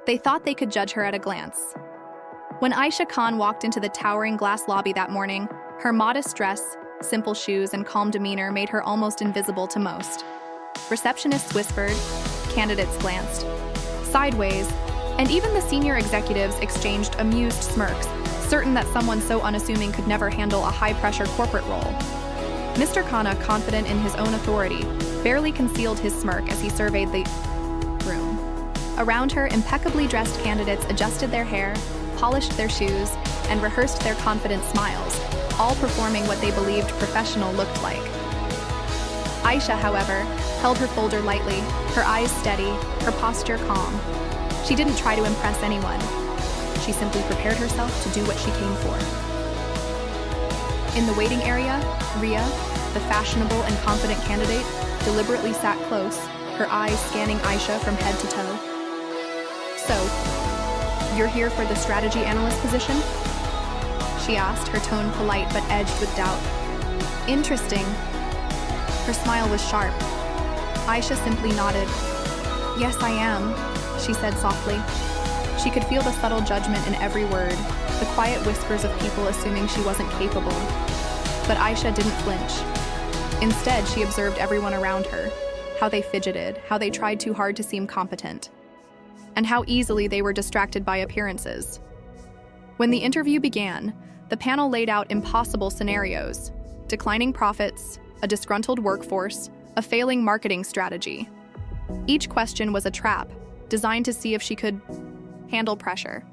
They thought they could judge her at a glance. When Ayesha Khan walked into the towering glass lobby that morning, her modest dress, simple shoes, and calm demeanor made her almost invisible to most. Receptionists whispered, candidates glanced sideways, and even the senior executives exchanged amused smirks, certain that someone so unassuming could never handle a high-pressure corporate role. Mr. Khanna, confident in his own authority, barely concealed his smirk as he surveyed the room. Around her, impeccably dressed candidates adjusted their hair, polished their shoes, and rehearsed their confident smiles, all performing what they believed professional looked like. Ayesha, however, held her folder lightly, her eyes steady, her posture calm. She didn't try to impress anyone. She simply prepared herself to do what she came for. In the waiting area, Ria, the fashionable and confident candidate, deliberately sat close, her eyes scanning Ayesha from head to toe. "So, you're here for the strategy analyst position?" she asked, her tone polite but edged with doubt. "Interesting." Her smile was sharp. Ayesha simply nodded. "Yes, I am," she said softly. She could feel the subtle judgment in every word, the quiet whispers of people assuming she wasn't capable. But Ayesha didn't flinch. Instead, she observed everyone around her, how they fidgeted, how they tried too hard to seem competent, and how easily they were distracted by appearances. When the interview began, the panel laid out impossible scenarios: declining profits, a disgruntled workforce, a failing marketing strategy. Each question was a trap, designed to see if she could handle pressure.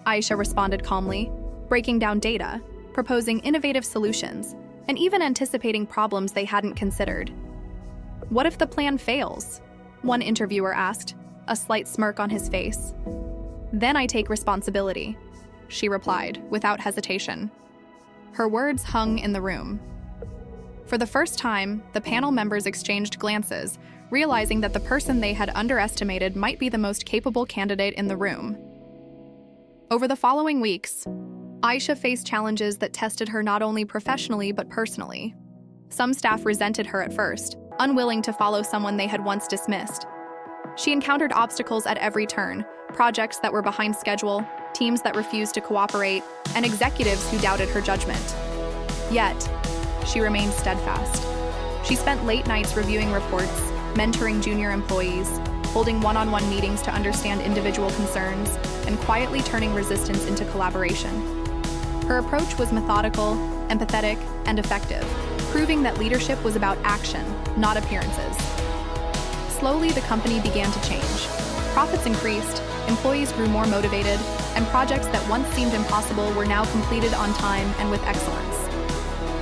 Ayesha responded calmly, breaking down data, proposing innovative solutions, and even anticipating problems they hadn't considered. "What if the plan fails?" one interviewer asked, a slight smirk on his face. "Then I take responsibility," she replied, without hesitation. Her words hung in the room. For the first time, the panel members exchanged glances, realizing that the person they had underestimated might be the most capable candidate in the room. Over the following weeks, Ayesha faced challenges that tested her not only professionally but personally. Some staff resented her at first, unwilling to follow someone they had once dismissed. She encountered obstacles at every turn: projects that were behind schedule, teams that refused to cooperate, and executives who doubted her judgment. Yet, she remained steadfast. She spent late nights reviewing reports, mentoring junior employees, holding one-on-one meetings to understand individual concerns, and quietly turning resistance into collaboration. Her approach was methodical, empathetic, and effective, proving that leadership was about action, not appearances. Slowly, the company began to change. Profits increased, employees grew more motivated, and projects that once seemed impossible were now completed on time and with excellence.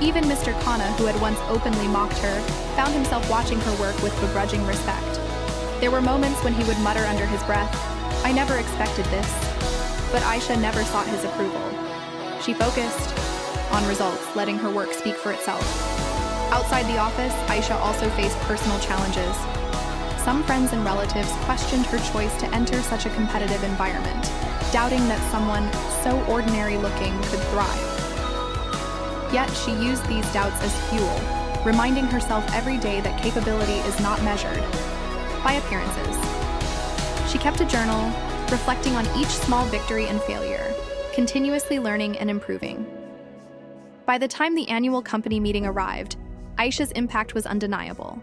Even Mr. Khanna, who had once openly mocked her, found himself watching her work with begrudging respect. There were moments when he would mutter under his breath, "I never expected this." But Ayesha never sought his approval. She focused on results, letting her work speak for itself. Outside the office, Ayesha also faced personal challenges. Some friends and relatives questioned her choice to enter such a competitive environment, doubting that someone so ordinary-looking could thrive. Yet she used these doubts as fuel, reminding herself every day that capability is not measured by appearances. She kept a journal, reflecting on each small victory and failure, continuously learning and improving. By the time the annual company meeting arrived, Ayesha's impact was undeniable.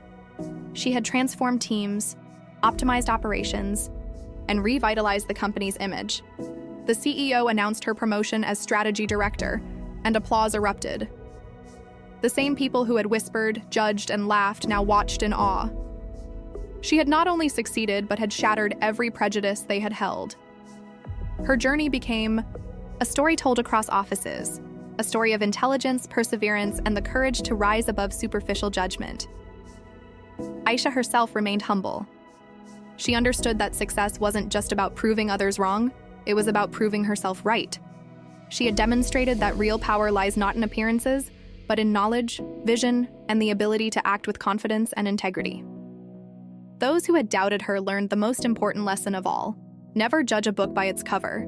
She had transformed teams, optimized operations, and revitalized the company's image. The CEO announced her promotion as strategy director, and applause erupted. The same people who had whispered, judged, and laughed now watched in awe. She had not only succeeded, but had shattered every prejudice they had held. Her journey became a story told across offices, a story of intelligence, perseverance, and the courage to rise above superficial judgment. Ayesha herself remained humble. She understood that success wasn't just about proving others wrong, it was about proving herself right. She had demonstrated that real power lies not in appearances, but in knowledge, vision, and the ability to act with confidence and integrity. Those who had doubted her learned the most important lesson of all: never judge a book by its cover.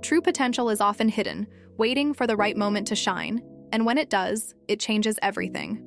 True potential is often hidden, waiting for the right moment to shine, and when it does, it changes everything.